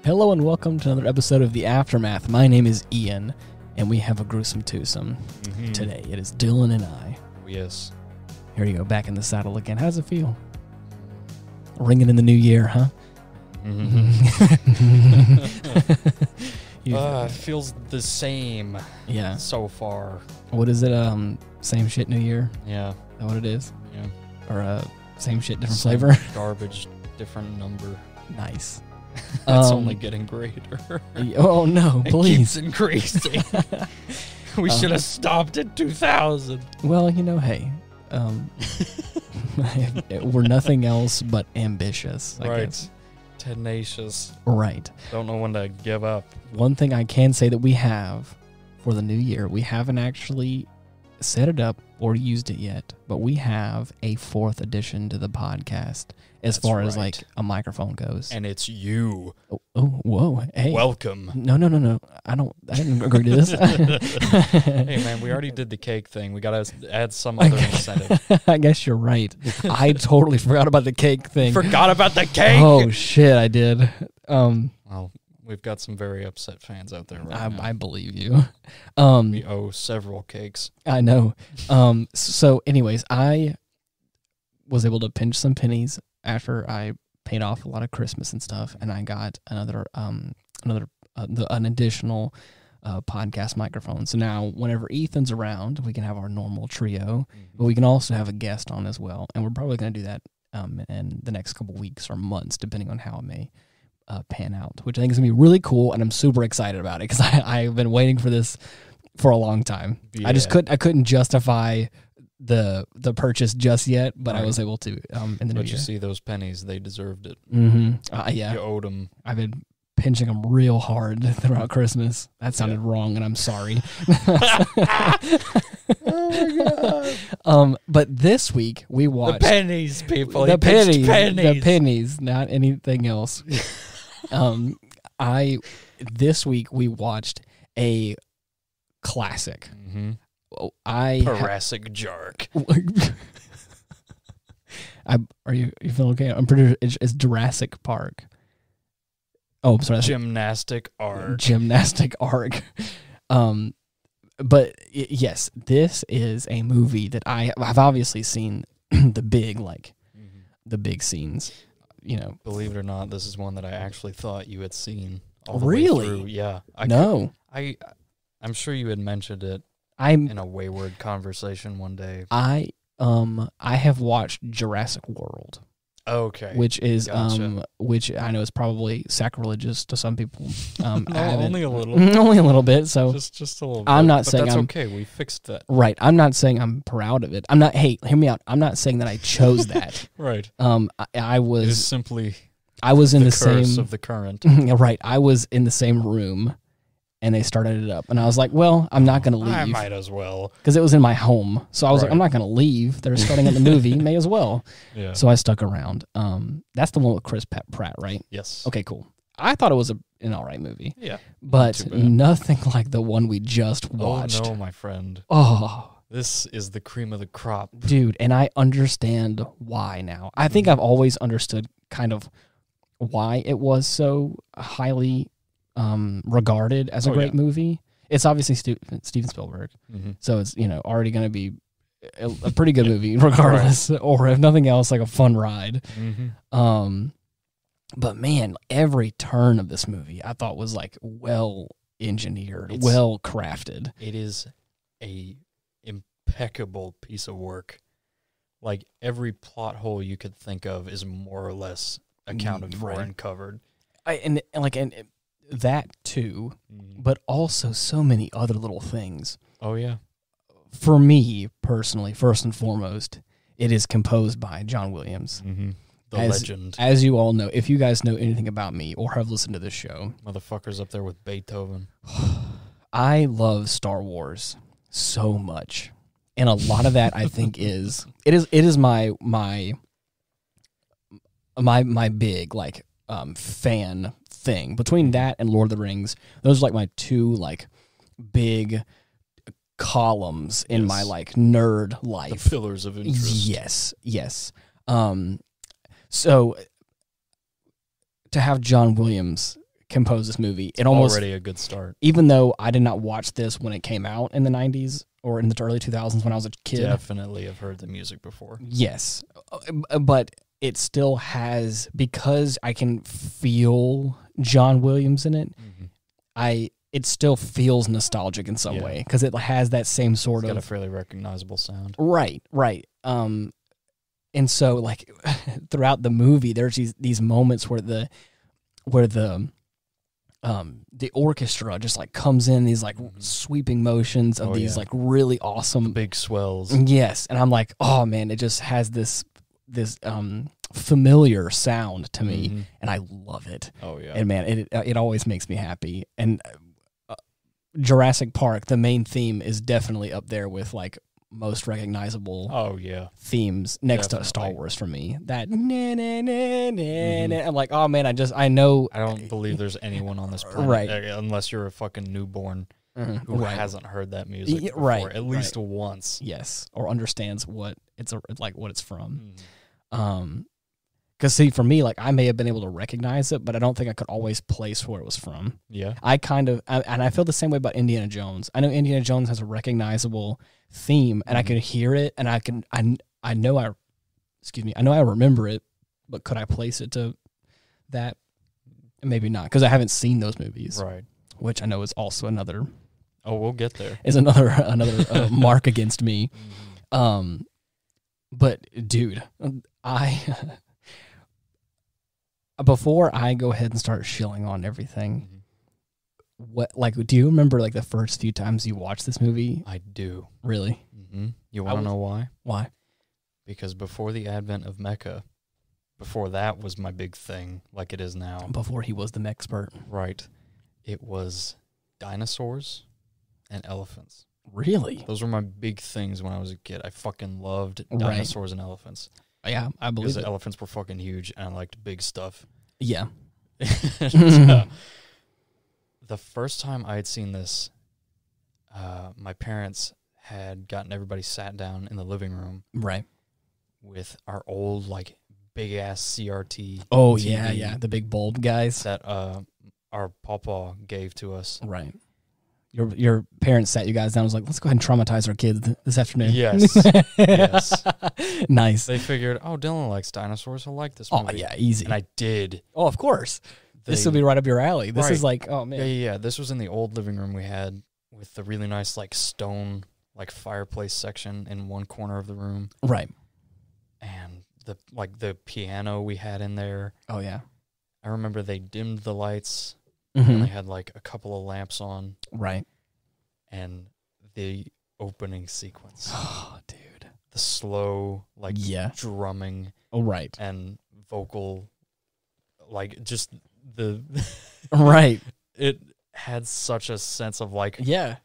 Hello and welcome to another episode of The Aftermath. My name is Ian, and we have a gruesome twosome today. It is Dylan and I. Yes. Here you go, back in the saddle again. How does it feel? Ringing in the new year, huh? It feels the same. Yeah. So far. What is it? Same shit, new year? Yeah. Is that what it is? Yeah. Or same shit, different Same flavor? Garbage, different number. Nice. It's only getting greater. Oh no, please. It keeps increasing. We should have stopped at 2000. Well, you know, hey, we're nothing else but ambitious, I guess. Tenacious. Right. Don't know when to give up. One thing I can say that we have for the new year, we haven't actually set it up or used it yet, but we have a fourth addition to the podcast as far as like a microphone goes. And it's you. Oh, whoa. Hey. Welcome. No. I didn't agree to this. Hey man, we already did the cake thing. We gotta add some other incentive. I guess you're right. I totally forgot about the cake thing. Forgot about the cake. Oh shit, I did. Well, we've got some very upset fans out there right now. I believe you. We owe several cakes. I know. So anyways, I was able to pinch some pennies after I paid off a lot of Christmas and stuff, and I got an additional podcast microphone. So now whenever Ethan's around, we can have our normal trio, but we can also have a guest on as well, and we're probably going to do that in the next couple weeks or months, depending on how it may pan out, which I think is going to be really cool, and I'm super excited about it because I've been waiting for this for a long time. Yeah. I couldn't justify the purchase just yet, but I was able to in the new year. But you see those pennies, they deserved it. Yeah. You owed them. I've been pinching them real hard throughout Christmas. That sounded wrong, and I'm sorry. Oh my god. But this week we watched the pennies, people. The pennies, not anything else. This week we watched a classic. Jurassic Jark. Are you feeling okay? I'm pretty sure it's Jurassic Park. Oh, I'm sorry. Gymnastic Ark. Gymnastic Ark. But yes, this is a movie that I've obviously seen the big scenes. You know, believe it or not, this is one that I actually thought you had seen. Really? Way through. Yeah. I'm sure you had mentioned it. In a wayward conversation one day. I have watched Jurassic World. Okay. Which is which I know is probably sacrilegious to some people. Only a little. Only a little bit. So just a little bit. I'm not saying that's okay. We fixed that. Right. I'm not saying I'm proud of it. I'm not. Hey, hear me out. I'm not saying that I chose that. Right. I was. It is simply. I was in the curse same of the current. Right. I was in the same room, and they started it up, and I was like, "Well, I'm not going to leave. I might as well," because it was in my home. So I was like, "I'm not going to leave. They're starting at the movie. May as well." Yeah. So I stuck around. That's the one with Chris Pratt, right? Yes. Okay, cool. I thought it was an all right movie. Yeah. But nothing like the one we just watched. Oh no, my friend. Oh. This is the cream of the crop, dude. And I understand why now. I think I've always understood kind of why it was so highly regarded as a great movie. It's obviously Steven Spielberg, so it's already going to be a pretty good movie regardless, or if nothing else, like a fun ride. But man, every turn of this movie I thought was like well engineered, well crafted. It is a impeccable piece of work. Like every plot hole you could think of is more or less accounted for and covered. And that too, but also so many other little things. Oh yeah. For me personally, first and foremost, it is composed by John Williams. The legend. As you all know, if you guys know anything about me or have listened to this show. Motherfucker's up there with Beethoven. I love Star Wars so much. And a lot of that I think is my big like fan thing. Between that and Lord of the Rings, those are like my two like big columns in my like nerd life. The pillars of interest. Yes. So to have John Williams composed this movie. It almost already a good start. Even though I did not watch this when it came out in the 90s or in the early 2000s when I was a kid. Definitely have heard the music before. Yes. But it still has, because I can feel John Williams in it, it still feels nostalgic in some way because it has that same sort It's of... got a fairly recognizable sound. Right. And so, like, throughout the movie, there's these moments where the orchestra just like comes in these like sweeping motions of these like really awesome big swells. Yes, and I'm like, oh man, it just has this familiar sound to me, and I love it. Oh yeah, and man, it always makes me happy. And Jurassic Park, the main theme is definitely up there with like most recognizable themes next to Star Wars for me. That I'm like, oh man, I know. I don't believe there's anyone on this planet, unless you're a fucking newborn who hasn't heard that music before, at least once. Yes, or understands what it's what it's from. Because see, for me, like I may have been able to recognize it, but I don't think I could always place where it was from. Yeah, I feel the same way about Indiana Jones. I know Indiana Jones has a recognizable theme, and I can hear it, and I know I remember it, but could I place it to that? Maybe not, because I haven't seen those movies, right? Which I know is also another. Oh, we'll get there. Is another mark against me. But dude, before I go ahead and start shilling on everything, do you remember like the first few times you watched this movie? I do. Really? You want to know why? Why? Because before the advent of Mecha, before that was my big thing, like it is now. Before he was the Mexpert. Right. It was dinosaurs and elephants. Really? Those were my big things when I was a kid. I fucking loved dinosaurs and elephants. Yeah, I believe it. Elephants were fucking huge, and I liked big stuff. Yeah. So, the first time I had seen this, my parents had gotten everybody sat down in the living room. Right. With our old, like, big-ass CRT. Oh, TV yeah. The big bulb guys. that our pawpaw gave to us. Right. Your parents sat you guys down and was like, let's go ahead and traumatize our kids this afternoon. Yes. Yes. Nice. They figured, Dylan likes dinosaurs. He'll like this movie. Oh, yeah, easy. And I did. Oh, of course. This will be right up your alley. This is like, oh, man. Yeah. This was in the old living room we had with the really nice, like, stone, like, fireplace section in one corner of the room. Right. And the piano we had in there. Oh, yeah. I remember they dimmed the lights. And they had like a couple of lamps on. Right. And the opening sequence. Oh, dude. The slow, like, drumming. Oh, right. And vocal, like, just the... Right. It had such a sense of, like... Yeah.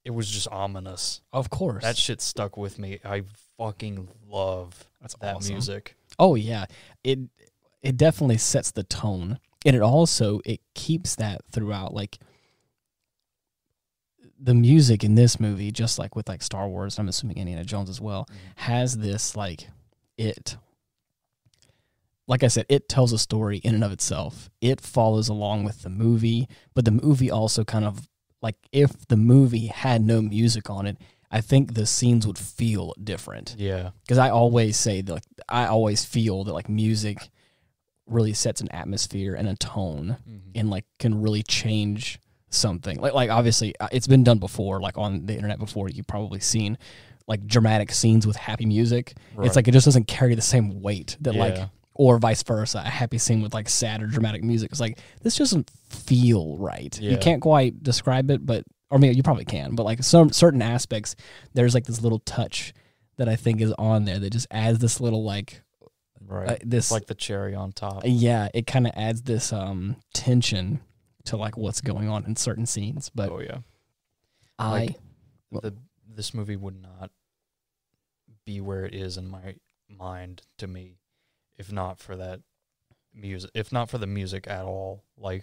It was just ominous. Of course. That shit stuck with me. I fucking love that awesome. Music. Oh, yeah. It definitely sets the tone. And it keeps that throughout, like, the music in this movie, just like with, like, Star Wars, I'm assuming Indiana Jones as well, has this, like I said, it tells a story in and of itself. It follows along with the movie, but the movie also kind of, like, if the movie had no music on it, I think the scenes would feel different. Yeah. Because I always say that, like, I always feel that, like, music really sets an atmosphere and a tone and like can really change something. Like obviously it's been done before, like on the internet before. You've probably seen like dramatic scenes with happy music. Right. It's like it just doesn't carry the same weight that like, or vice versa, a happy scene with like sad or dramatic music. It's like, this doesn't feel right. You can't quite describe it, but, or maybe you probably can, but like some certain aspects, there's like this little touch that I think is on there that just adds this little like, this like the cherry on top. Yeah, it kind of adds this tension to like what's going on in certain scenes. But this movie would not be where it is in my mind to me if not for that music, if not for the music at all. Like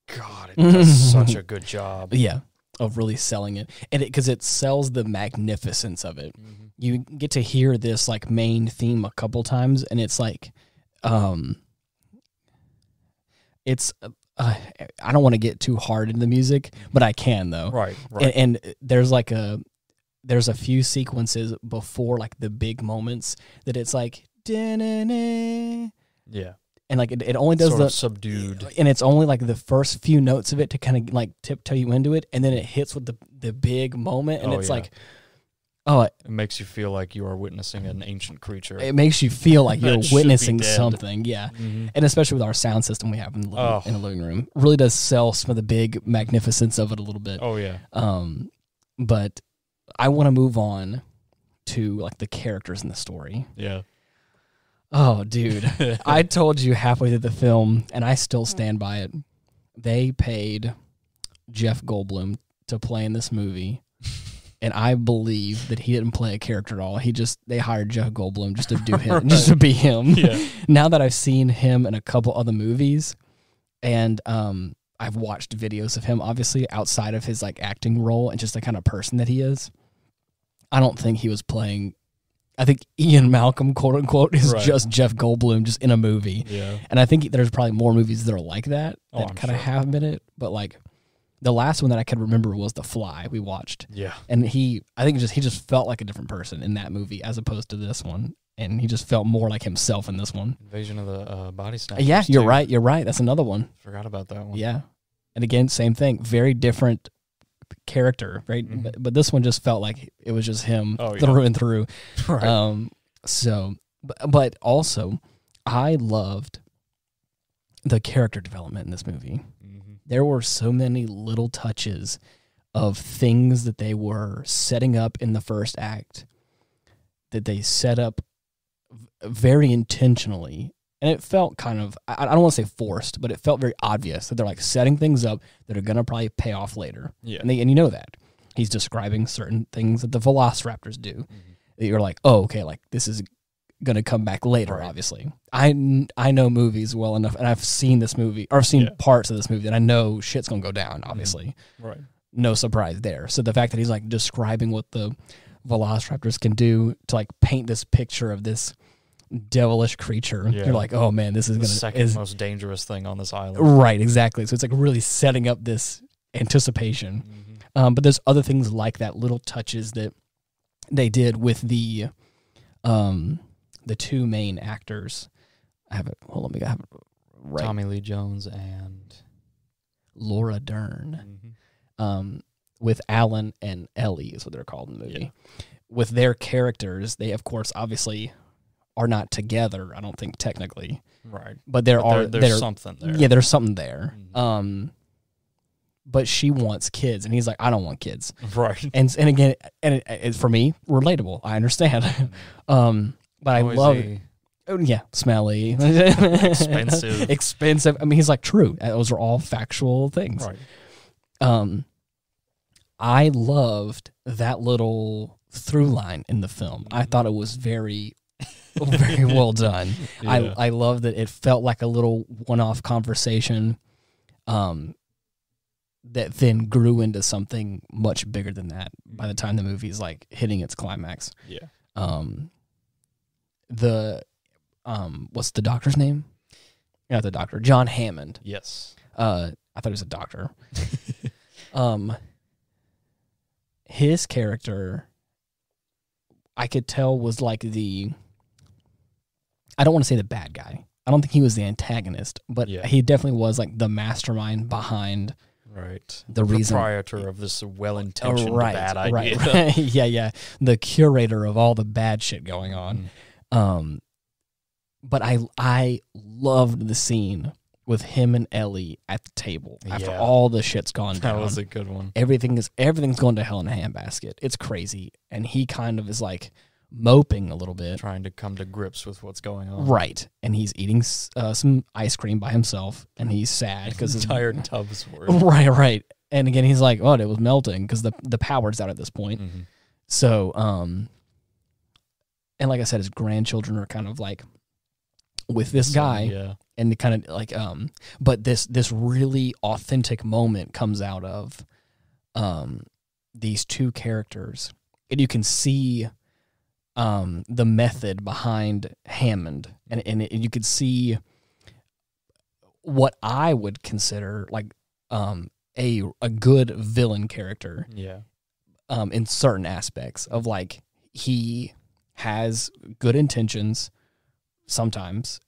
God, it does such a good job. Yeah. Of really selling it, and because it sells the magnificence of it. You get to hear this like main theme a couple times, and it's like, it's I don't want to get too hard into the music, but I can though. Right. And there's like there's a few sequences before like the big moments that it's like da-na-na. Yeah. And like it only does sort the of subdued, and it's only like the first few notes of it to kind of like tiptoe you into it, and then it hits with the big moment, and it's like, oh, it makes you feel like you are witnessing an ancient creature. It makes you feel like you're witnessing dead. Something, yeah. And especially with our sound system we have in the living room, really does sell some of the big magnificence of it a little bit. Oh yeah. But I want to move on to like the characters in the story. Yeah. Oh, dude. I told you halfway through the film, and I still stand by it. They paid Jeff Goldblum to play in this movie, and I believe that he didn't play a character at all. They hired Jeff Goldblum just to do him, right. just to be him. Yeah. Now that I've seen him in a couple other movies, and I've watched videos of him, obviously, outside of his like acting role and just the kind of person that he is, I don't think he was playing... I think Ian Malcolm, quote unquote, is just Jeff Goldblum just in a movie. Yeah. And I think there's probably more movies that are like that kind of sure. have been it. But like the last one that I could remember was The Fly we watched. Yeah. And he just felt like a different person in that movie as opposed to this one. And he just felt more like himself in this one. Invasion of the Body Snatchers. Yeah, you're right. You're right. That's another one. Forgot about that one. Yeah. And again, same thing. Very different character, right? But this one just felt like it was just him through and through. Right. But also, I loved the character development in this movie. There were so many little touches of things that they were setting up in the first act that they set up very intentionally. And it felt kind of, I don't want to say forced, but it felt very obvious that they're like setting things up that are going to probably pay off later. Yeah. And you know that. He's describing certain things that the velociraptors do. That you're like, oh, okay, like this is going to come back later, obviously. I know movies well enough, and I've seen this movie, or I've seen parts of this movie, that I know shit's going to go down, obviously. Right. No surprise there. So the fact that he's like describing what the velociraptors can do to like paint this picture of this devilish creature, you're like, oh man, this is the going to second most dangerous thing on this island. Right, exactly. So it's like really setting up this anticipation. But there's other things like that, little touches that they did with the two main actors. I have it. Hold on, I have it right. Tommy Lee Jones and Laura Dern. With Alan and Ellie is what they're called in the movie. With their characters, they of course obviously are not together, I don't think technically. Right. But there's something there. Yeah, there's something there. But she wants kids, and he's like, I don't want kids. Right. And again, it's for me, relatable. I understand. But I love it. Oh, yeah, smelly. Expensive. I mean, he's like, true. Those are all factual things. Right. I loved that little through line in the film. I thought it was very well done. Yeah. I love that it felt like a little one-off conversation that then grew into something much bigger than that by the time the movie's like hitting its climax. Yeah. What's the doctor's name? Yeah, the doctor. John Hammond. Yes. I thought he was a doctor. His character, I could tell, was like I don't want to say the bad guy. I don't think he was the antagonist, but he definitely was like the mastermind behind the reason. Proprietor of this well-intentioned bad idea. Right. Yeah. The curator of all the bad shit going on. But I loved the scene with him and Ellie at the table after all the shit's gone down. That was a good one. Everything's going to hell in a handbasket. It's crazy. And he kind of is like moping a little bit. Trying to come to grips with what's going on. Right. And he's eating some ice cream by himself, and he's sad because his entire tub's worth. Right. And again, he's like, oh, it was melting because the power's out at this point. So, and like I said, his grandchildren are kind of like with this guy, and kind of like, but this really authentic moment comes out of these two characters, and you can see the method behind Hammond, and you could see what I would consider like a good villain character. Yeah. In certain aspects of like he has good intentions sometimes,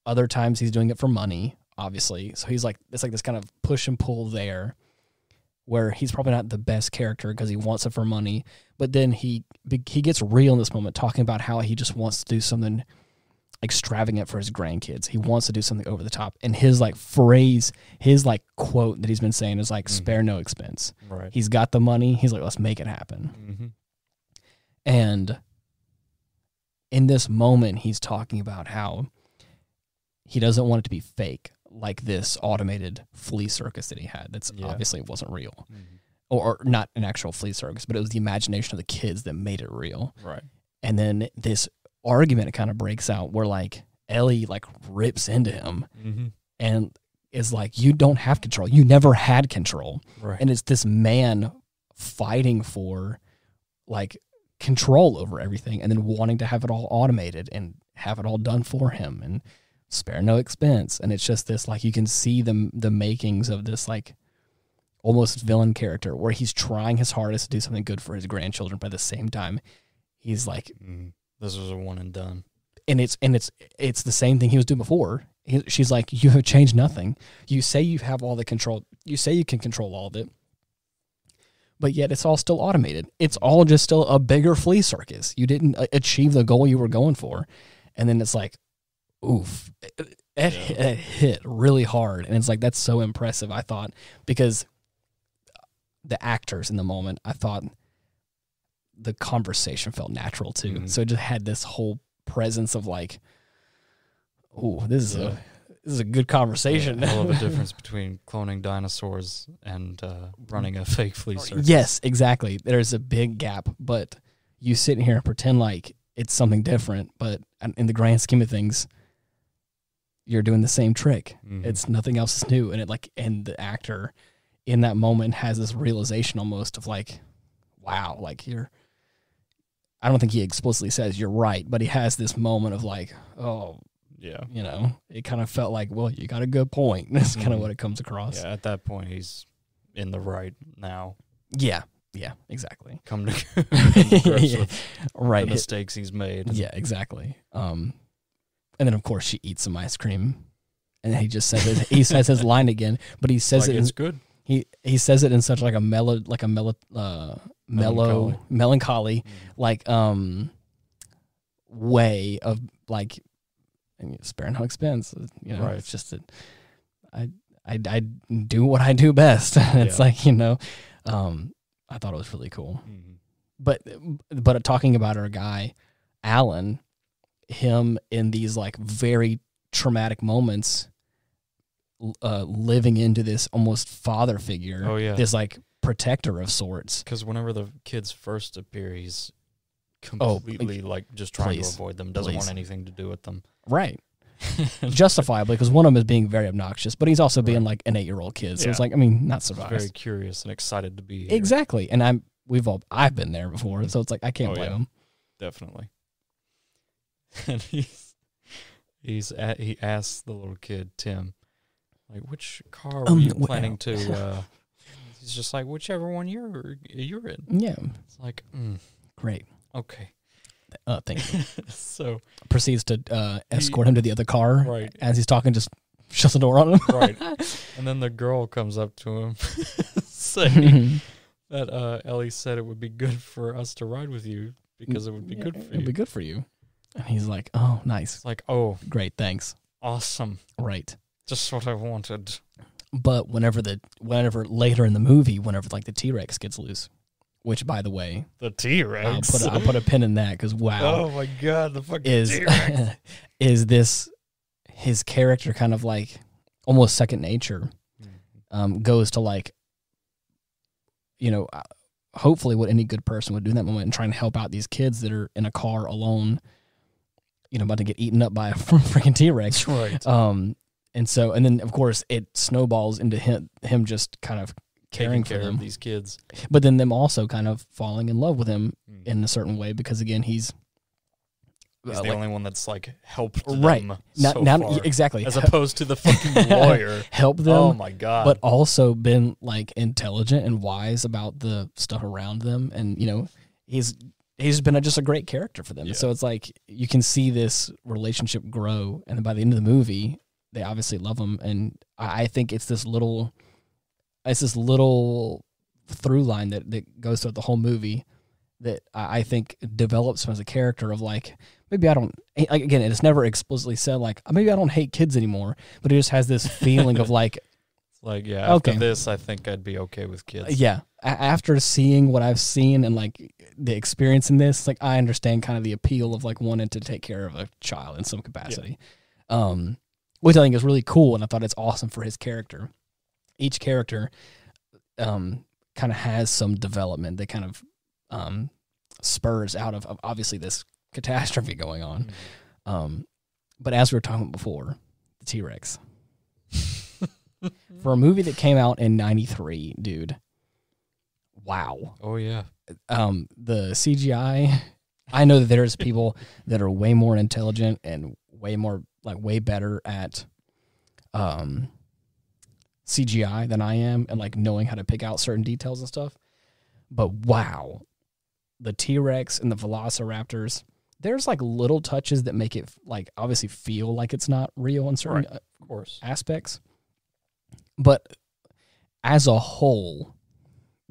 other times he's doing it for money, obviously. So he's like, it's like this kind of push and pull there where he's probably not the best character because he wants it for money, but then he gets real in this moment talking about how he just wants to do something extravagant for his grandkids. He wants to do something over the top. And his like phrase, his like quote that he's been saying is like, spare no expense. Right. He's got the money. He's like, let's make it happen. Mm-hmm. And in this moment, he's talking about how he doesn't want it to be fake, like this automated flea circus that he had. That's obviously wasn't real. Mm-hmm. Or not an actual flea circus, but it was the imagination of the kids that made it real. Right. And then this argument kind of breaks out where like Ellie like rips into him and is like, you don't have control. You never had control. Right. And it's this man fighting for like control over everything and then wanting to have it all automated and have it all done for him and spare no expense. And it's just this, like, you can see the makings of this like almost villain character where he's trying his hardest to do something good for his grandchildren, but at the same time he's like, this was a one and done. And it's the same thing he was doing before. She's like, you have changed nothing. You say you have all the control. You say you can control all of it, but yet it's all still automated. It's all just still a bigger flea circus. You didn't achieve the goal you were going for. And then it's like, oof, it hit really hard. And it's like, that's so impressive, I thought, because the actors in the moment, I thought the conversation felt natural too. So it just had this whole presence of like, oh, this is a good conversation. Yeah, I love the difference between cloning dinosaurs and running a fake flea circus. Yes, exactly. There's a big gap, but you sit here and pretend like it's something different, but in the grand scheme of things, you're doing the same trick. It's nothing else is new. And the actor in that moment has this realization almost of like, wow, like I don't think he explicitly says you're right, but he has this moment of like, oh, yeah, you know, it kind of felt like, well, you got a good point. That's kind of what it comes across. Yeah, at that point, he's in the right now. Yeah, exactly. Come to grips with right. the mistakes he's made. Yeah, exactly. And then, of course, she eats some ice cream, and he just says it. He says his line again, but he says like it. It's good. He says it in such like a melancholy, like way of like sparing no expense. You know, It's just that I do what I do best. It's like, you know, I thought it was really cool. But talking about our guy, Alan, him in these like very traumatic moments, living into this almost father figure. Oh yeah, this like protector of sorts. Because whenever the kids first appear, he's completely like just trying to avoid them. Doesn't want anything to do with them. Right. Justifiably, because one of them is being very obnoxious, but he's also being like an 8-year-old kid. So it's like, I mean, not surprised. Very curious and excited to be here. Exactly. And I've been there before, so it's like I can't blame him. Definitely. And he asks the little kid, Tim, like, which car were you planning to he's just like, whichever one you're in. Yeah. It's like, great. Okay. Thank you. So proceeds to escort him to the other car. Right. As he's talking, just shuts the door on him. Right. And then the girl comes up to him saying that Ellie said it would be good for us to ride with you because it would be good for you. It would be good for you. And he's like, oh, nice. It's like, oh. Great, thanks. Awesome. Right. Just what I wanted. But whenever later in the movie, whenever like the T-Rex gets loose, which by the way, the T-Rex, I'll put a pin in that because wow, oh my god, the fucking T-Rex is this his character kind of like almost second nature, goes to like, you know, hopefully what any good person would do in that moment and trying to help out these kids that are in a car alone, you know, about to get eaten up by a freaking T-Rex. Right. And then of course it snowballs into him just kind of caring for them, these kids, but then them also kind of falling in love with him in a certain way because again he's He's the only one that's like helped right. them now, so far, exactly. as opposed to the fucking lawyer. Help them. Oh my god! But also been like intelligent and wise about the stuff around them, and he's been just a great character for them. Yeah. So it's like you can see this relationship grow, and then by the end of the movie, they obviously love him. And I think it's this little through line that goes throughout the whole movie that I think develops him as a character of like, maybe I don't, like, again, it's never explicitly said like, maybe I don't hate kids anymore, but he just has this feeling of like, yeah, after this, I think I'd be okay with kids. Yeah. After seeing what I've seen and like the experience in this, like I understand kind of the appeal of like wanting to take care of a child in some capacity, which I think is really cool. And I thought it's awesome for his character. Each character kind of has some development that kind of spurs out of obviously this catastrophe going on. But as we were talking about before, the T-Rex. For a movie that came out in 93, dude, wow. Oh, yeah. The CGI, I know that there's people that are way more intelligent and way better at CGI than I am and like knowing how to pick out certain details and stuff. But wow, the T-Rex and the Velociraptors, there's like little touches that make it like obviously feel like it's not real in certain of course aspects. But as a whole,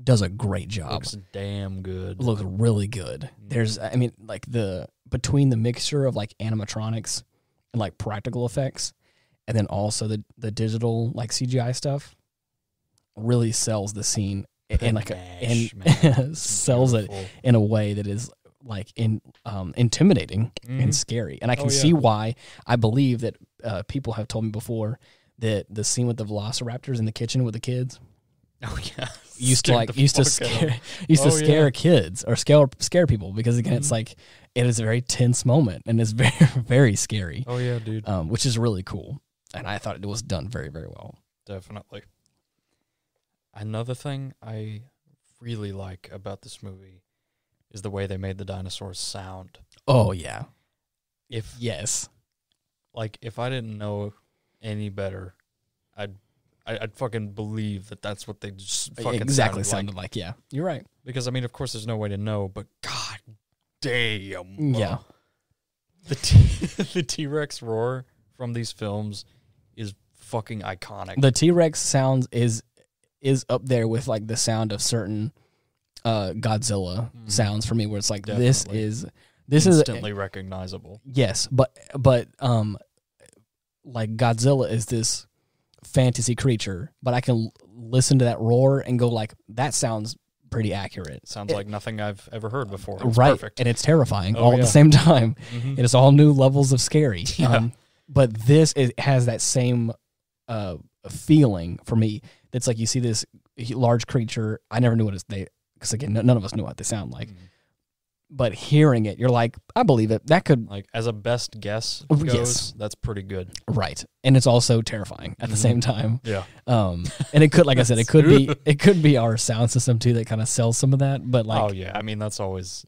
does a great job. Looks damn good. Looks really good. There's, I mean, like between the mixture of like animatronics and like practical effects, and then also the digital like CGI stuff, really sells the scene and like sells it in a way that is like intimidating and scary. And I can see why. I believe that people have told me before that the scene with the velociraptors in the kitchen with the kids, used to scare kids or scare people, because again it's like it is a very tense moment and it's very very scary. Oh yeah, dude. Which is really cool, and I thought it was done very very well. Definitely. Another thing I really like about this movie is the way they made the dinosaurs sound. Oh yeah. If I didn't know any better, I'd fucking believe that that's what they just fucking sounded like. Yeah, you're right. Because I mean, of course, there's no way to know, but god damn, yeah, the T-Rex roar from these films is fucking iconic. The T-Rex sounds is up there with like the sound of certain Godzilla sounds for me, where it's like this is instantly recognizable. Yes, but like Godzilla is this fantasy creature, but I can listen to that roar and go like, that sounds pretty accurate. Sounds like nothing I've ever heard before. It's right, perfect. And it's terrifying all at the same time. And it's all new levels of scary. Yeah. But this has that same feeling for me. That's like you see this large creature. I never knew because again, none of us knew what they sound like. But hearing it, you're like, I believe it. That could, like, as a best guess goes, that's pretty good. Right. And it's also terrifying at the same time. Yeah. And it could, like I said, it could be our sound system too that kind of sells some of that. But like, oh yeah, I mean that's always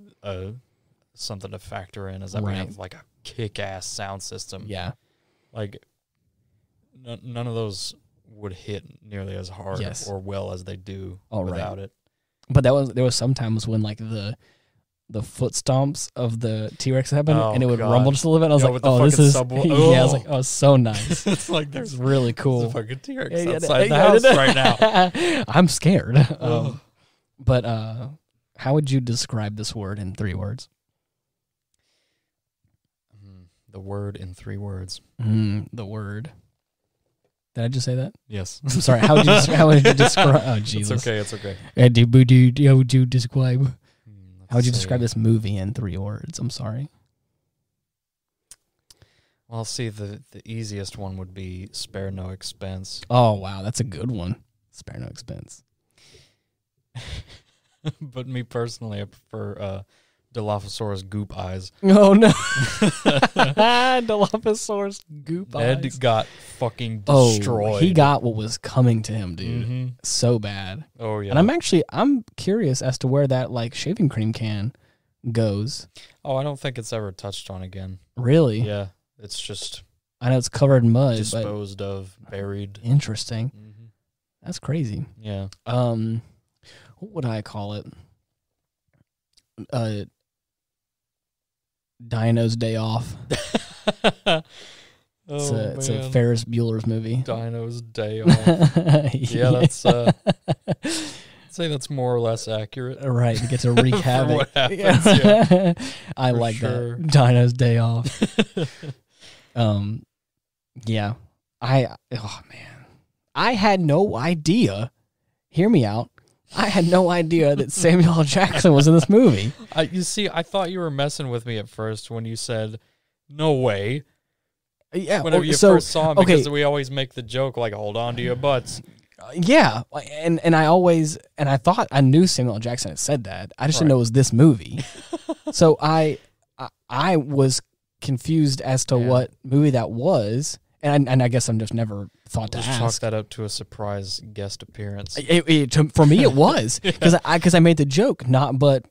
something to factor in, is that we have like a kick-ass sound system. Yeah. Like none of those would hit nearly as hard or well as they do without it. But there was sometimes when like the foot stomps of the T-Rex happened, and it would rumble just a little bit. I was like, "Oh, this is." I was like, "Oh, so nice." It's like there's really cool. There's a fucking T-Rex outside the house right now. I'm scared. But how would you describe this word in 3 words? The word in 3 words. The word. Did I just say that? Yes. I'm sorry. How would you describe? Oh, Jesus. It's okay. How would you describe? How would you describe this movie in 3 words? I'm sorry. Well, see, the easiest one would be spare no expense. Oh, wow. That's a good one. Spare no expense. But me personally, I prefer Dilophosaurus goop eyes. Oh, no. Dilophosaurus goop eyes. Ed got fucking destroyed. Oh, he got what was coming to him, dude. So bad. Oh, yeah. And I'm curious as to where that like shaving cream can goes. Oh, I don't think it's ever touched on again. Really? Yeah, it's just I know it's covered in mud, disposed of, buried. Interesting. Mm-hmm. That's crazy. Yeah. What would I call it? Dino's Day Off. It's a Ferris Bueller's movie. Dino's Day Off. Yeah, that's. I'd say that's more or less accurate. Right, you get to wreak havoc. What happens? Yeah. I For like sure. that. Dino's Day Off. Yeah. Oh man, I had no idea. Hear me out. I had no idea that Samuel L. Jackson was in this movie. You see, I thought you were messing with me at first when you said, "No way." Yeah. Whenever you first saw him, because we always make the joke like, "Hold on to your butts." Yeah, and I thought I knew Samuel L. Jackson had said that. I just didn't know it was this movie. So I was confused as to what movie that was, and I guess I'm just never thought to ask. Chalk that up to a surprise guest appearance. For me, it was because I made the joke not but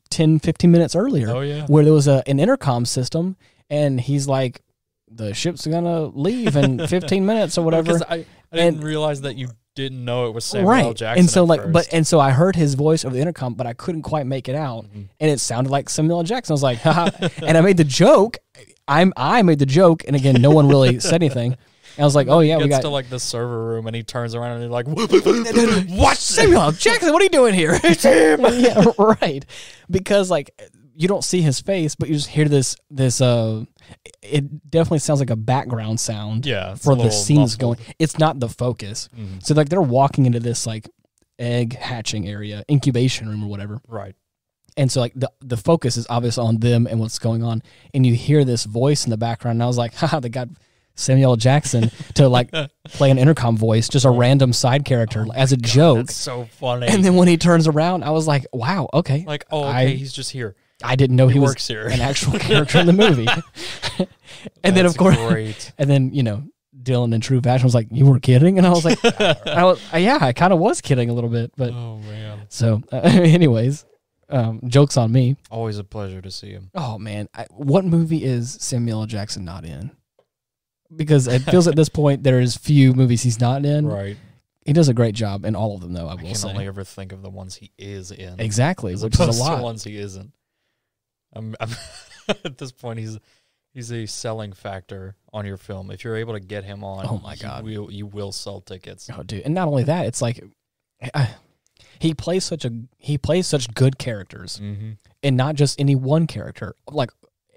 10, 15 minutes earlier. Oh yeah, where there was an intercom system, and he's like, "The ship's gonna leave in 15 minutes or whatever." Because I didn't realize that you didn't know it was Samuel L. Jackson. And so first. so I heard his voice over the intercom, but I couldn't quite make it out, and it sounded like Samuel L. Jackson. I was like, haha. And I made the joke. I made the joke, and again, no one really said anything. And I was like, oh yeah, he we gets got to like the server room, and he turns around and he's like, what? Samuel L. Jackson, what are you doing here? It's him. Yeah, right. Because like you don't see his face, but you just hear this. It definitely sounds like a background sound. Yeah, for the scenes muffled. going. It's not the focus. So like they're walking into this like egg hatching area, incubation room or whatever. Right. And so like the focus is obviously on them and what's going on, and you hear this voice in the background. And I was like, haha, they got Samuel L. Jackson to like play an intercom voice, just a random side character as a joke. That's so funny. And then when he turns around, I was like, wow, okay. Like, okay, he's just here. I didn't know he was works here. an actual character in the movie. And then of course, and then Dylan in true fashion was like, "You were kidding," and I was like, I kind of was kidding a little bit, but oh man. So, anyways, jokes on me. Always a pleasure to see him. Oh man, what movie is Samuel L. Jackson not in? Because it feels at this point there's few movies he's not in. Right. He does a great job in all of them, though. I will say. I can only ever think of the ones he is in. Exactly, as which is a opposed to lot. The ones he isn't. I'm at this point, he's a selling factor on your film. If you're able to get him on, oh my god, you will sell tickets. Oh dude, and not only that, it's like he plays such good characters, and not just any one character, like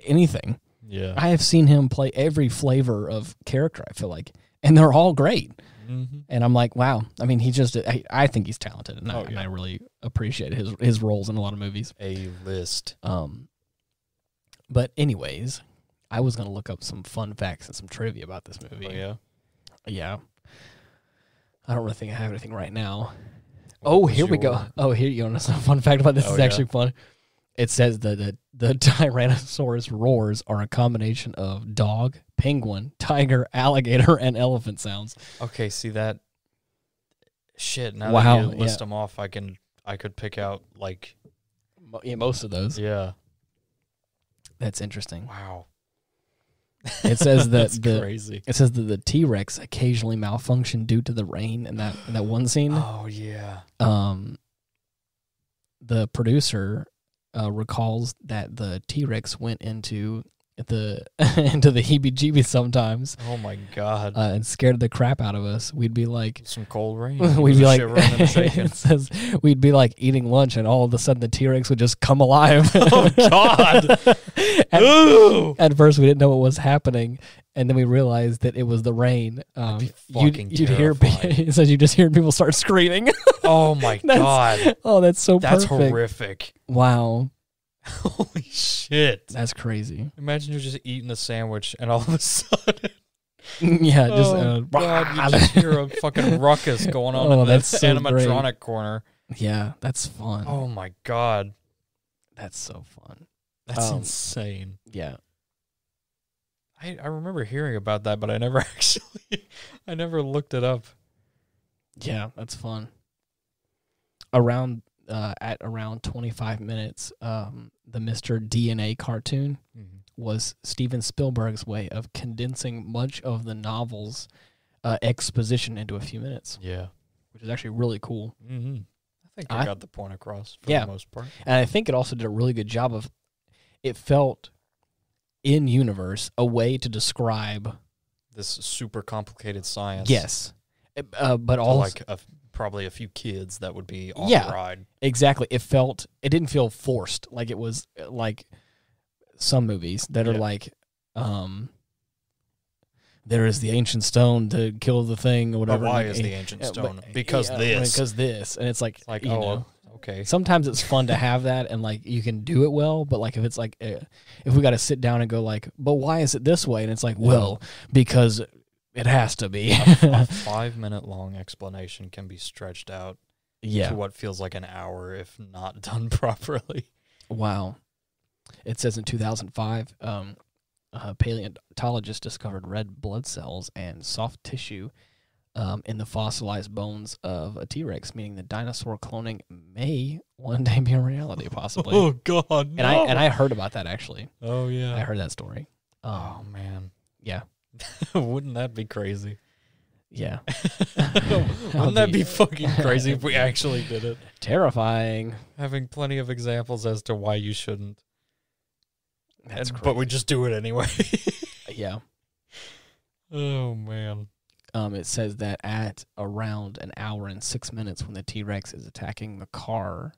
anything. Yeah, I have seen him play every flavor of character. I feel like, and they're all great. And I'm like, wow. I mean, I think he's talented, and I really appreciate his roles in a lot of movies. A-list. But anyways, I was gonna look up some fun facts and some trivia about this movie. Oh, yeah? Yeah. I don't really think I have anything right now. Oh, here we go. Oh, here you know some fun fact about this is actually fun. It says that the Tyrannosaurus roars are a combination of dog, penguin, tiger, alligator, and elephant sounds. Okay, see that? Shit, now that you list them off, I could pick out, like... Yeah, most of those. Yeah. That's interesting. Wow. It says that crazy. It says that the T-Rex occasionally malfunctioned due to the rain in that one scene. Oh, yeah. The producer recalls that the T-Rex went into the heebie-jeebies sometimes. Oh my god! And scared the crap out of us. We'd be like some cold rain. We'd be like it says we'd be like eating lunch, and all of a sudden the T-Rex would just come alive. Oh god! At first we didn't know what was happening, and then we realized that it was the rain. You'd hear it says you just hear people start screaming. Oh my god! Oh, that's so perfect. That's horrific. Wow. Holy shit. That's crazy. Imagine you're just eating a sandwich and all of a sudden... yeah, just... God, you just hear a fucking ruckus going on in the animatronic corner. Yeah, that's fun. Oh my god. That's so fun. That's insane. Yeah. I remember hearing about that, but I never I never looked it up. Yeah, that's fun. Around at around 25 minutes, the Mr. DNA cartoon was Steven Spielberg's way of condensing much of the novel's exposition into a few minutes. Yeah. Which is actually really cool. Mm-hmm. I think I got the point across for the most part. And I think it also did a really good job of, it felt in universe a way to describe this super complicated science. Yes. But also like probably a few kids that would be on the ride. Exactly. It didn't feel forced. Like it was like some movies that are like, there is the ancient stone to kill the thing or whatever. But why is the ancient stone? Because this. And it's like, you know, okay. Sometimes it's fun to have that and like you can do it well, but like if it's like, if we got to sit down and go like, but why is it this way? And it's like, well, because it has to be. A 5-minute long explanation can be stretched out to what feels like an hour if not done properly. Wow. It says in 2005, paleontologists discovered red blood cells and soft tissue in the fossilized bones of a T-Rex, meaning the dinosaur cloning may one day be a reality, possibly. Oh, God, no. And I heard about that, actually. Oh, yeah. I heard that story. Oh, man. Yeah. Wouldn't that be crazy? Yeah. Wouldn't that be fucking crazy if we actually did it? Terrifying. Having plenty of examples as to why you shouldn't. But we just do it anyway. Yeah. Oh, man. It says that at around an hour and 6 minutes when the T-Rex is attacking the car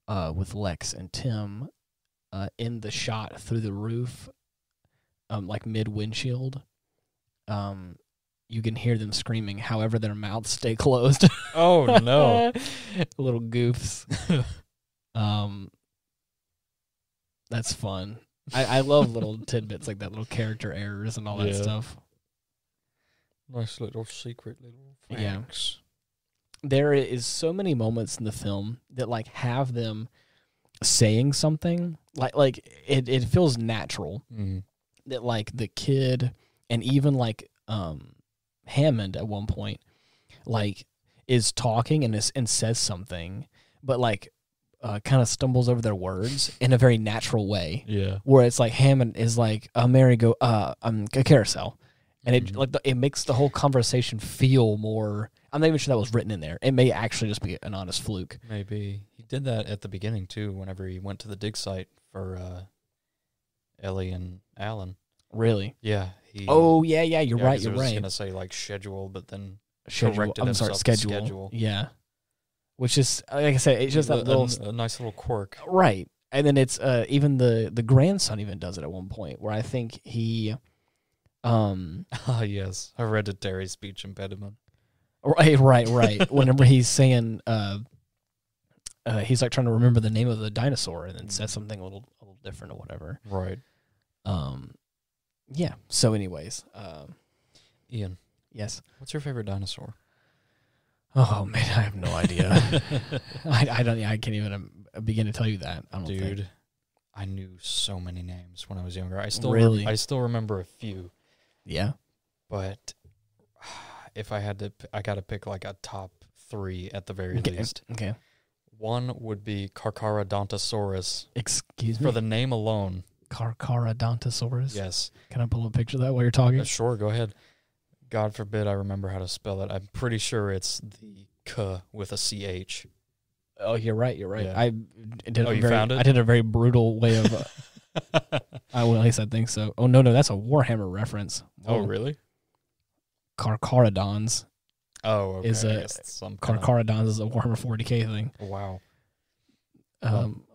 with Lex and Tim in the shot through the roof, like mid-windshield, you can hear them screaming, however their mouths stay closed. Oh, no. Little goofs. That's fun. I love little tidbits like that, little character errors and all that stuff. Nice little secret little facts. Yeah. There is so many moments in the film that like have them saying something like it feels natural. That like the kid and even like Hammond at one point like is talking and says something, but like kind of stumbles over their words in a very natural way. Yeah. Where it's like Hammond is like a a carousel. And it makes the whole conversation feel more. I'm not even sure that was written in there. It may actually just be an honest fluke. Maybe he did that at the beginning too. Whenever he went to the dig site for Ellie and Alan. Really? Yeah. You're right. You're right. I was gonna say like schedule, but then corrected himself schedule. Yeah. Which is, like I said, it's just that little a nice little quirk, right? And then it's even the grandson even does it at one point where I think he. Yes, hereditary speech impediment. Right. Whenever he's saying, he's like trying to remember the name of the dinosaur and then says something a little different or whatever. Right. Yeah. So, anyways, Ian. Yes. What's your favorite dinosaur? Oh man, I have no idea. I can't even begin to tell you that. I don't think. I knew so many names when I was younger. I still I still remember a few. Yeah. But if I had to, I got to pick like a top 3 at the very least. Okay. One would be Carcharodontosaurus. Excuse me? For the name alone. Carcharodontosaurus? Yes. Can I pull a picture of that while you're talking? Sure, go ahead. God forbid I remember how to spell it. I'm pretty sure it's the K with a CH. Oh, you're right. Yeah. I found it? I did a very brutal way of... well, at least I think so. Oh, no, that's a Warhammer reference. Whoa. Oh, really? Carcharodons. Oh, okay. Carcharodons is a Warhammer 40K thing. Wow.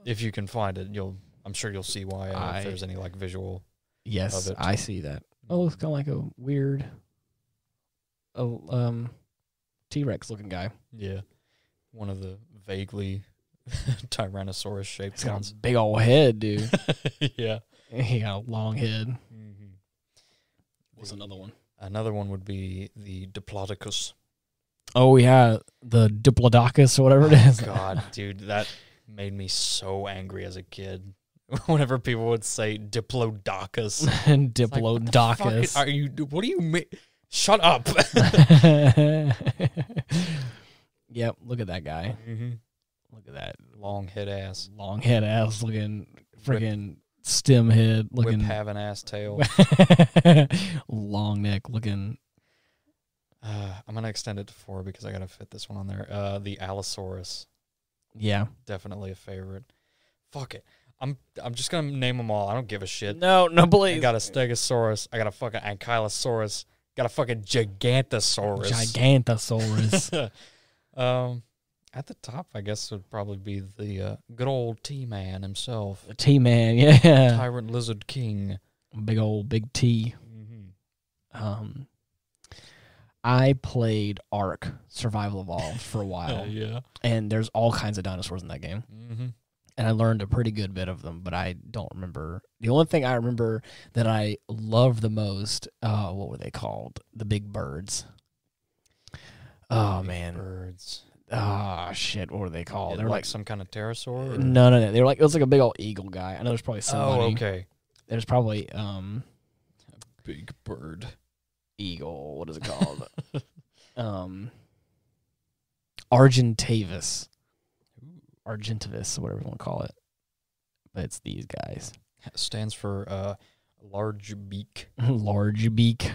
If you can find it, I'm sure you'll see why. If there's any like visual. Yes, of it. I see that. Oh, it's kind of like a weird, T-Rex looking guy. Yeah, one of the vaguely Tyrannosaurus shaped ones. Got a big old head, dude. Yeah, he got a long head. Mm-hmm. What's another one? Another one would be the Diplodocus. Oh yeah, the Diplodocus or whatever it is. God, dude, that made me so angry as a kid. Whenever people would say Diplodocus. Diplodocus. Like, what do you mean? Shut up. Yep, look at that guy. Mm-hmm. Look at that long head ass looking freaking stem head looking whip having ass tail. long neck looking. I'm gonna extend it to 4 because I gotta fit this one on there. The Allosaurus. Yeah, Definitely a favorite. Fuck it. I'm just gonna name them all. I don't give a shit. no, please. I got a Stegosaurus. I got a fucking Ankylosaurus. Got a fucking Gigantosaurus. At the top, I guess, would probably be the good old T-Man himself. T-Man, yeah. Tyrant Lizard King. Big T. Mm-hmm. I played Ark Survival Evolved for a while. Yeah. And there's all kinds of dinosaurs in that game. Mm-hmm. And I learned a pretty good bit of them, but I don't remember. The only thing I remember that I loved the most, what were they called? The big birds. Oh, man. Birds. Oh, shit. What were they called? They were like some kind of pterosaur? Or? No. They were like, it was like a big old eagle guy. I know there's probably somebody. Oh, okay. There's probably, big bird. Eagle. What is it called? Argentavis. Argentavis, whatever you want to call it. But it's these guys. It stands for large beak. Large beak.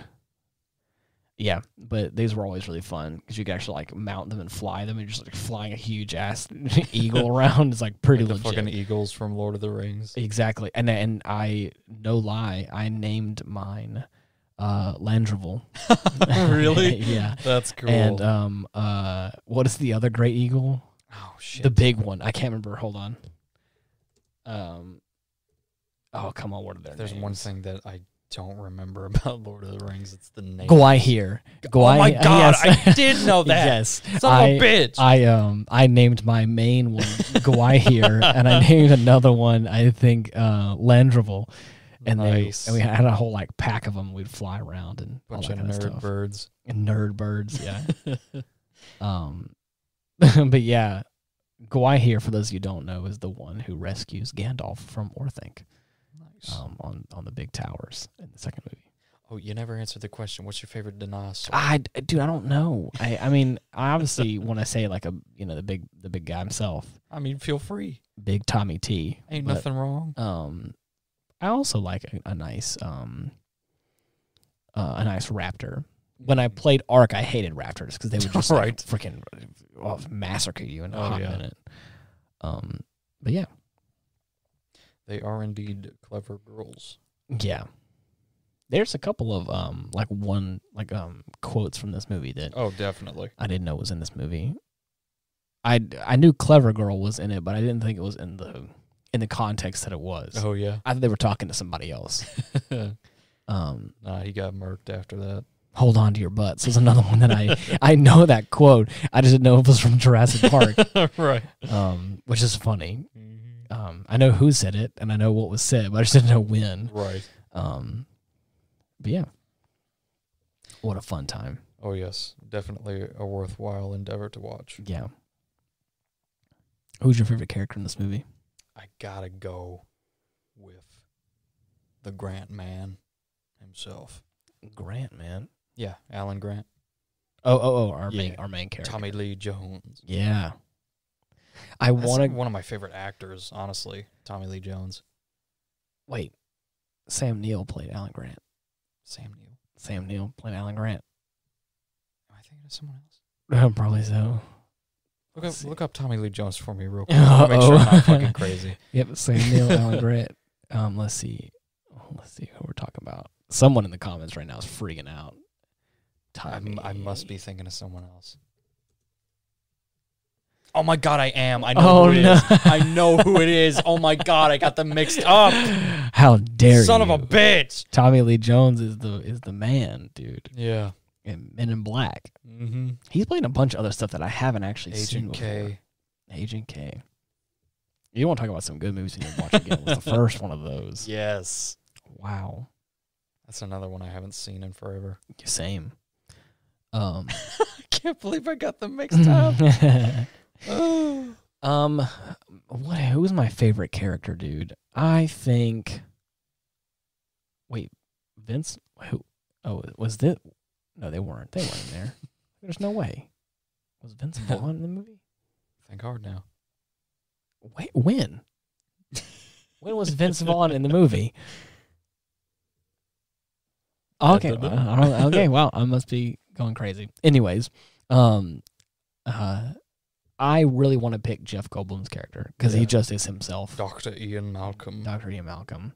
Yeah, but these were always really fun because you could actually like mount them and fly them, and you're just like flying a huge ass eagle around. It's like pretty like the legit. fucking eagles from Lord of the Rings. Exactly, and I no lie, I named mine Landrival. Really? Yeah, that's cool. And what is the other great eagle? Oh shit, the big one. I can't remember. Hold on. Oh come on, what are their There's names? one thing that I don't remember about Lord of the Rings. It's the name. Gwaihir. Oh my god, yes. I did know that. Yes, son of a bitch. I named my main one Gwaihir, and I named another one I think Landrival, and nice. we had a whole like pack of them. We'd fly around and bunch all that of kind nerd of stuff. birds. And nerd birds, yeah. But yeah, Gwaihir, for those of you who don't know, is the one who rescues Gandalf from Orthanc. Nice. On the big towers in the second movie. Oh, you never answered the question. What's your favorite dinosaur? Dude, I don't know. I mean, I obviously want to say like the big guy himself. I mean, feel free. Big Tommy T. Ain't nothing wrong. I also like a nice raptor. When I played Ark, I hated raptors because they would just like, freaking massacre you in a hot minute. But yeah. They are indeed clever girls. Yeah. There's a couple of quotes from this movie that definitely I didn't know was in this movie. I knew Clever Girl was in it, but I didn't think it was in the context that it was. Oh yeah. I thought they were talking to somebody else. He got murked after that. Hold on to your butts was another one that I know that quote. I just didn't know it was from Jurassic Park. Right. Which is funny. I know who said it, and I know what was said, but I just didn't know when. Right. But yeah. What a fun time. Oh, yes. Definitely a worthwhile endeavor to watch. Yeah. Who's your favorite character in this movie? I gotta go with the Grant man himself. Grant, man. Yeah, Alan Grant. Our main character. Tommy Lee Jones. Yeah. That's one of my favorite actors, honestly. Tommy Lee Jones. Wait. Sam Neill played Alan Grant. Sam Neill played Alan Grant. Am I thinking of someone else? Probably so. Look up Tommy Lee Jones for me real quick. Make sure I'm not fucking crazy. Yep, Sam Neill, Alan Grant. Let's see who we're talking about. Someone in the comments right now is freaking out. I must be thinking of someone else. Oh my god, I am. I know who it is. I know who it is. Oh my god, I got them mixed up. How dare you? Son of a bitch. Tommy Lee Jones is the man, dude. Yeah. And Men in Black. Mm-hmm. He's playing a bunch of other stuff that I haven't actually seen before. Agent K. You want to talk about some good movies you need to watch again. It was the first one of those. Yes. Wow. That's another one I haven't seen in forever. Same. I can't believe I got them mixed up. Who was my favorite character, dude? I think. Wait, Vince? Who? Oh, was this? No, they weren't. They weren't in there. There's no way. Was Vince Vaughn in the movie? Think hard now. Wait, when? When was Vince Vaughn in the movie? Okay, okay, wow, I must be going crazy. Anyways, I really want to pick Jeff Goldblum's character because he just is himself. Dr. Ian Malcolm.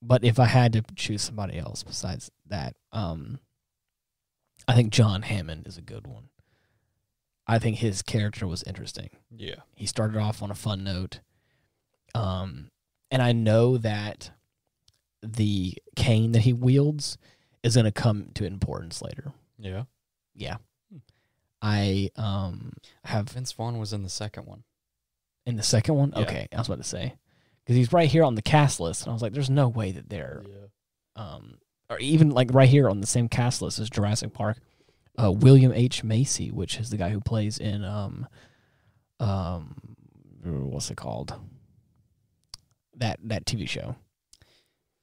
But if I had to choose somebody else besides that, I think John Hammond is a good one. I think his character was interesting. Yeah. He started off on a fun note. And I know that the cane that he wields is going to come to importance later. Yeah. Yeah. I have... Vince Vaughn was in the second one. In the second one? Yeah. Okay, I was about to say. Because he's right here on the cast list, and I was like, there's no way that they're... or even like right here on the same cast list as Jurassic Park, William H. Macy, which is the guy who plays in... what's it called? That TV show.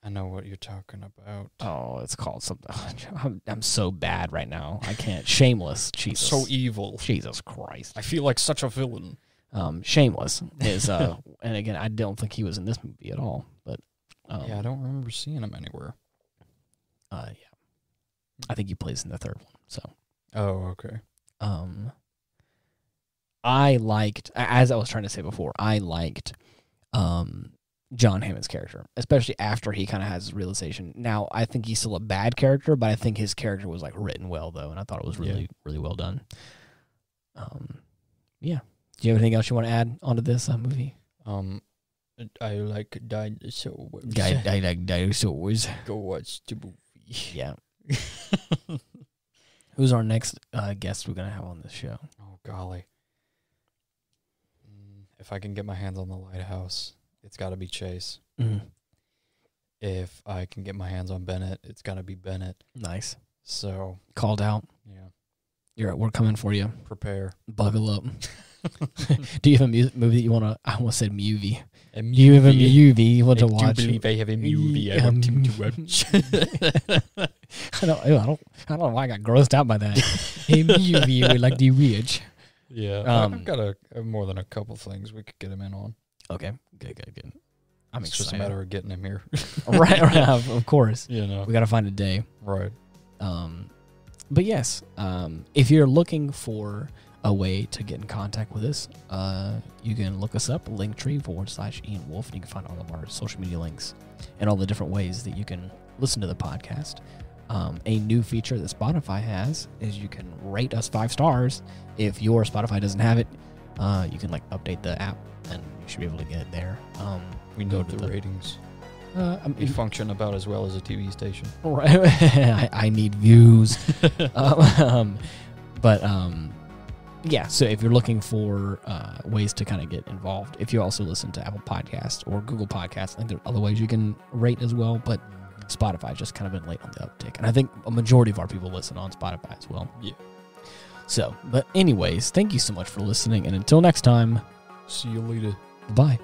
I know what you're talking about. Oh, it's called something. I'm so bad right now. I can't. Shameless. Jesus. So evil. Jesus Christ. I feel like such a villain. Shameless is, and again, I don't think he was in this movie at all. But yeah, I don't remember seeing him anywhere. Yeah, I think he plays in the third one. So. Oh, okay. I liked, as I was trying to say before, I liked, John Hammond's character, especially after he kind of has his realization. Now, I think he's still a bad character, but I think his character was like written well, though, and I thought it was really, really well done. Yeah. Do you have anything else you want to add onto this movie? I like dinosaurs. I like dinosaurs. Go watch the movie. Yeah. Who's our next guest we're gonna have on this show? Oh golly! If I can get my hands on the lighthouse, it's got to be Chase. Mm-hmm. If I can get my hands on Bennett, it's got to be Bennett. Nice. So called out. Yeah. We're coming for you. Prepare. Buckle up. Do you have a movie that you want to? I almost said movie. Do you have a movie you want to watch? I do believe I have a movie I want him to watch. I don't know why I got grossed out by that. A movie we like to watch. Yeah, I've got more than a couple things we could get him in on. Okay, good. It's excited. just a matter of getting him here. right, of course. You know, we got to find a day. Right. But yes, if you're looking for a way to get in contact with us, you can look us up, linktree/Ian Wolf, and you can find all of our social media links and all the different ways that you can listen to the podcast. A new feature that Spotify has is you can rate us 5 stars. If your Spotify doesn't have it, you can update the app, and you should be able to get it there. We know the ratings. We function about as well as a TV station. Right. I need views. Yeah, so if you're looking for ways to kind of get involved, if you also listen to Apple Podcasts or Google Podcasts, I think there are other ways you can rate as well, but Spotify's just kind of been late on the uptick. And I think a majority of our people listen on Spotify as well. Yeah. So, but anyways, thank you so much for listening, and until next time, see you later. Bye.